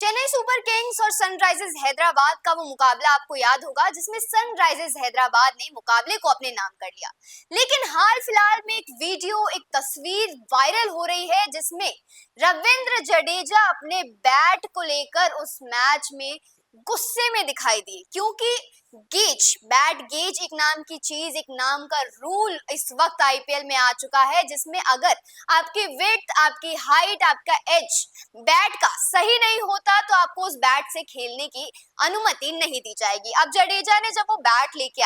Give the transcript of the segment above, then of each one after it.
Chennai super Kings और Sunrisers Hyderabad का वो मुकाबला आपको याद होगा जिसमें सनराइजर्स हैदराबाद ने मुकाबले को अपने नाम कर लिया। लेकिन हाल फिलहाल में एक वीडियो, एक तस्वीर वायरल हो रही है जिसमें रविंद्र जडेजा अपने बैट को लेकर उस मैच में गुस्से में दिखाई दिए, क्योंकि बैट गेज एक नाम की चीज, एक नाम का रूल इस वक्त आईपीएल में आ चुका है जिसमें अगर आपकी विड्थ, आपकी हाइट, आपका एज बैट का सही नहीं होता तो आपको उस बैट से खेलने की अनुमति नहीं दी जाएगी। अब जडेजा ने जब वो बैट लेके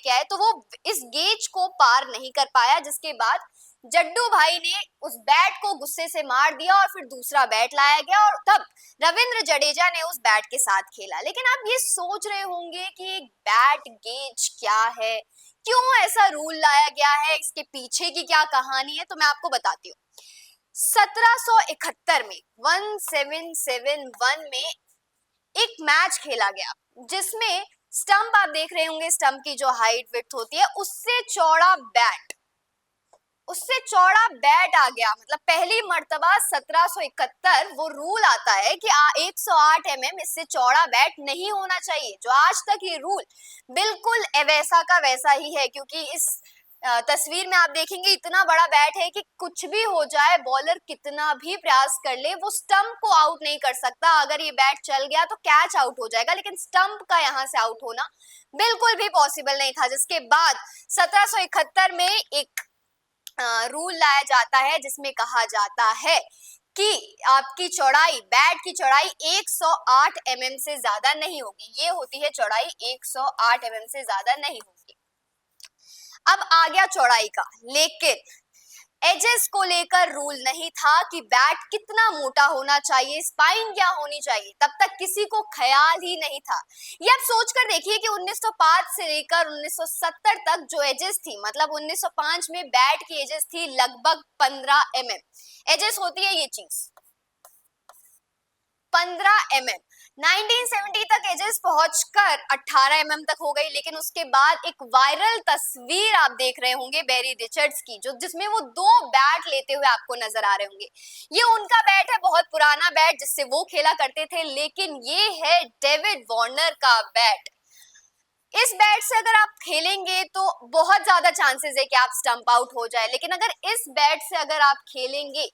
आए तो वो इस गेज को पार नहीं कर पाया, जिसके बाद जड्डू भाई ने उस बैट को गुस्से से मार दिया और फिर दूसरा बैट लाया गया और तब रविंद्र जडेजा ने उस बैट के साथ खेला। लेकिन आप ये सोच रहे होंगे कि बैट गेज क्या है, क्यों ऐसा रूल लाया गया है, इसके पीछे की क्या कहानी है, तो मैं आपको बताती हूँ। 1771 में 1771 में एक मैच खेला गया जिसमें स्टंप, आप देख रहे होंगे स्टंप की जो हाइट विड्थ होती है उससे चौड़ा बैट आ गया। मतलब पहली मर्तबा 1771 वो रूल आता है कि 108 इससे चौड़ा बैट नहीं होना चाहिए। जो आज तक ये रूल बिल्कुल वैसा का वैसा ही है, क्योंकि इस तस्वीर में आप देखेंगे इतना बड़ा बैट है कि कुछ भी हो जाए, बॉलर कितना भी प्रयास कर ले वो स्टंप को आउट नहीं कर सकता। अगर ये बैट चल गया तो कैच आउट हो जाएगा, लेकिन स्टंप का यहाँ से आउट होना बिल्कुल भी पॉसिबल नहीं था। जिसके बाद 1771 में एक रूल लाया जाता है जिसमें कहा जाता है कि आपकी चौड़ाई, बैट की चौड़ाई 108 से ज्यादा नहीं होगी। ये होती है चौड़ाई, 108 से ज्यादा नहीं होगी। अब आ गया चौड़ाई का, लेकिन एजेस को लेकर रूल नहीं था कि बैट कितना मोटा होना चाहिए, स्पाइन क्या होनी चाहिए, तब तक किसी को ख्याल ही नहीं था। ये आप सोच कर देखिए कि 1905 से लेकर 1970 तक जो एजेस थी, मतलब 1905 में बैट की एजेस थी लगभग 15 एजेस होती है ये चीज, 15 1970 तक एजेस पहुंचकर 18 तक हो गई। लेकिन उसके बाद एक वायरल तस्वीर आप देख रहे होंगे बेरी रिचर्ड्स की, जिसमें वो दो बैट लेते हुए आपको नजर आ रहे होंगे। ये उनका बैट है, बहुत पुराना बैट जिससे वो खेला करते थे, लेकिन ये है डेविड वार्नर का बैट। इस बैट से अगर आप खेलेंगे तो बहुत ज्यादा चांसेस है कि आप स्टंप आउट हो जाए, लेकिन अगर इस बैट से अगर आप खेलेंगे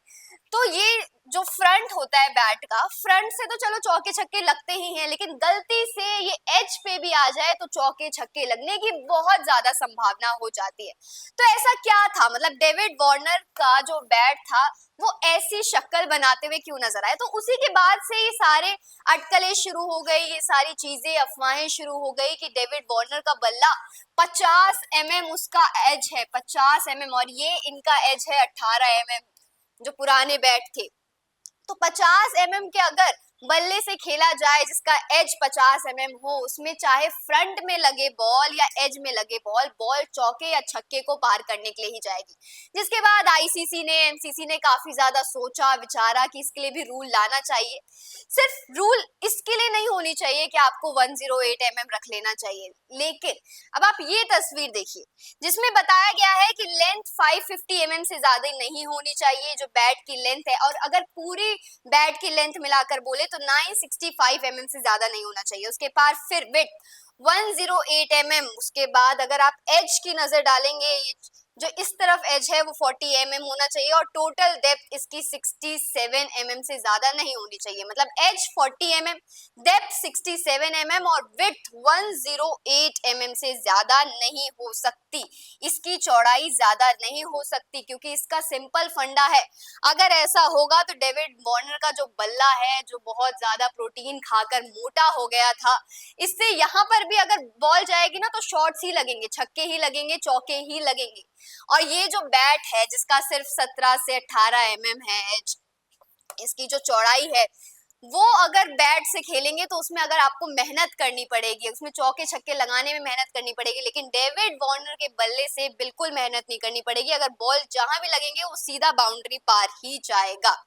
तो ये जो फ्रंट होता है बैट का, फ्रंट से तो चलो चौके छक्के लगते ही हैं, लेकिन गलती से ये एज पे भी आ जाए तो चौके छक्के लगने की बहुत ज्यादा संभावना हो जाती है। तो ऐसा क्या था, मतलब डेविड वार्नर का जो बैट था वो ऐसी शक्ल बनाते हुए क्यों नजर आए? तो उसी के बाद से ये सारे अटकलें शुरू हो गई, ये सारी चीजें, अफवाहें शुरू हो गई कि डेविड वार्नर का बल्ला 50 उसका एज है, 50 और ये इनका एज है 18 जो पुराने बैट थे। तो 50 के अगर बल्ले से खेला जाए जिसका एज 50 हो, उसमें चाहे फ्रंट में लगे बॉल या एज में लगे बॉल, बॉल चौके या छक्के को पार करने के लिए ही जाएगी। जिसके बाद आईसीसी ने, एमसीसी ने काफी ज्यादा सोचा विचारा कि इसके लिए भी रूल लाना चाहिए। सिर्फ रूल इसके लिए नहीं होनी चाहिए कि आपको 108 रख लेना चाहिए, लेकिन अब आप ये तस्वीर देखिए जिसमें बताया गया है कि लेंथ 550 से ज्यादा नहीं होनी चाहिए, जो बैट की लेंथ है। और अगर पूरी बैट की लेंथ मिलाकर बोले तो 965 से ज्यादा नहीं होना चाहिए। उसके बाद फिर विड्थ 108 उसके बाद अगर आप एज की नजर डालेंगे, जो इस तरफ एज है वो 40 होना चाहिए और टोटल डेप्थ इसकी 67 से ज्यादा नहीं होनी चाहिए। मतलब एज 40 डेप्थ 67 और विड्थ 108 से ज्यादा नहीं हो सकती, इसकी चौड़ाई ज्यादा नहीं हो सकती, क्योंकि इसका सिंपल फंडा है। अगर ऐसा होगा तो डेविड वार्नर का जो बल्ला है, जो बहुत ज्यादा प्रोटीन खाकर मोटा हो गया था, इससे यहाँ पर भी अगर बॉल जाएगी ना तो शॉट्स ही लगेंगे, छक्के ही लगेंगे, चौके ही लगेंगे। और ये जो बैट है जिसका सिर्फ 17 से 18 है एज, इसकी जो चौड़ाई है वो अगर बैट से खेलेंगे तो उसमें अगर आपको मेहनत करनी पड़ेगी, उसमें चौके छक्के लगाने में मेहनत करनी पड़ेगी, लेकिन डेविड वार्नर के बल्ले से बिल्कुल मेहनत नहीं करनी पड़ेगी। अगर बॉल जहां भी लगेंगे वो सीधा बाउंड्री पार ही जाएगा।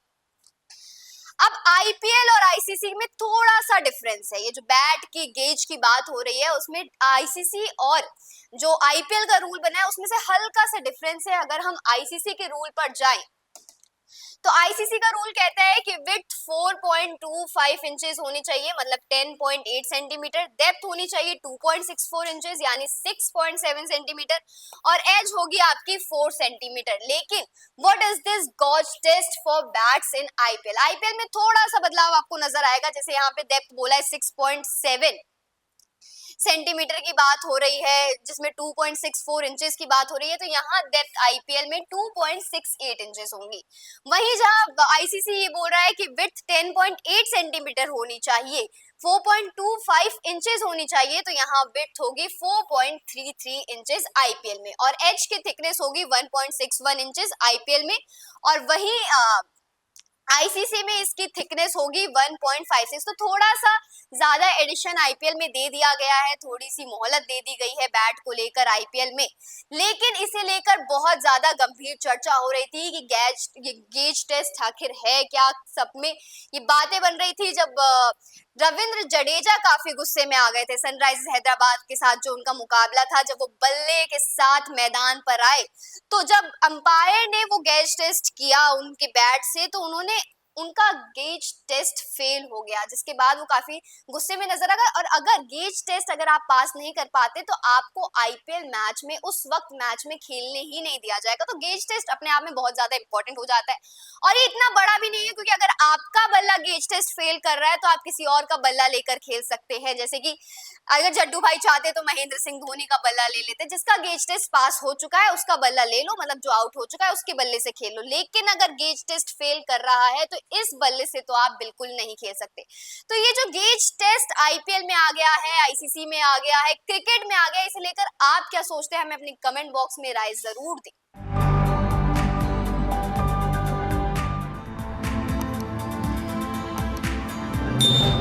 अब आईपीएल और आईसीसी में थोड़ा सा डिफरेंस है। ये जो बैट की गेज की बात हो रही है उसमें आईसीसी और जो आईपीएल का रूल बना है उसमें से हल्का सा डिफरेंस है। अगर हम आईसीसी के रूल पर जाएं तो आईसीसी का रूल कहता है कि विड्थ 4.25 इंचेस होनी चाहिए, मतलब 10.8 सेंटीमीटर, डेप्थ होनी चाहिए 2.64 इंचेस यानी 6.7 सेंटीमीटर, और एज होगी आपकी 4 सेंटीमीटर। लेकिन what is this gauge test for bats in IPL? IPL में थोड़ा सा बदलाव आपको नजर आएगा, जैसे यहाँ पे डेप्थ बोला है 6.7 सेंटीमीटर की बात हो रही है, जिसमें 2.64 इंचेस की बात हो रही है, तो यहाँ डेप्थ आईपीएल में 2.68 इंचेस होंगी। वहीं जहां आईसीसी ये बोल रहा है कि विड्थ 10.8 सेंटीमीटर होनी चाहिए, 4.25 इंचेस होनी चाहिए, तो यहाँ विड्थ होगी 4.33 इंचेस आईपीएल में, और एज की थिकनेस होगी 1.61 इंचेस आईपीएल में, और वहीं आईसीसी में इसकी थिकनेस होगी 1.56। तो थोड़ा सा ज्यादा एडिशन आईपीएल में दे दिया गया है, थोड़ी सी मोहलत दे दी गई है बैट को लेकर आईपीएल में। लेकिन इसे लेकर बहुत ज्यादा गंभीर चर्चा हो रही थी कि गेज टेस्ट आखिर है क्या, सब में ये बातें बन रही थी, जब रविंद्र जडेजा काफी गुस्से में आ गए थे सनराइजर्स हैदराबाद के साथ जो उनका मुकाबला था, जब वो बल्ले के साथ मैदान पर आए, तो जब अंपायर ने वो गेज टेस्ट किया उनके बैट से, तो उन्होंने उनका गेज टेस्ट फेल हो गया, जिसके बाद वो काफी गुस्से में नजर आ गए। और अगर गेज टेस्ट अगर आप पास नहीं कर पाते तो आपको आईपीएल मैच में उस वक्त मैच में खेलने ही नहीं दिया जाएगा। तो गेज टेस्ट अपने आप में बहुत ज्यादा इंपॉर्टेंट हो जाता है, और ये इतना बड़ा भी नहीं है, क्योंकि अगर आपका बल्ला गेज टेस्ट फेल कर रहा है तो आप किसी और का बल्ला लेकर खेल सकते हैं। जैसे कि अगर जड्डू भाई चाहते तो महेंद्र सिंह धोनी का बल्ला ले लेते, जिसका गेज टेस्ट पास हो चुका है उसका बल्ला ले लो, मतलब जो आउट हो चुका है उसके बल्ले से खेल लो। लेकिन अगर गेज टेस्ट फेल कर रहा है तो इस बल्ले से तो आप बिल्कुल नहीं खेल सकते। तो ये जो गेज टेस्ट आईपीएल में आ गया है, आईसीसी में आ गया है, क्रिकेट में आ गया है, इसे लेकर आप क्या सोचते हैं? हमें अपनी कमेंट बॉक्स में राय जरूर दें।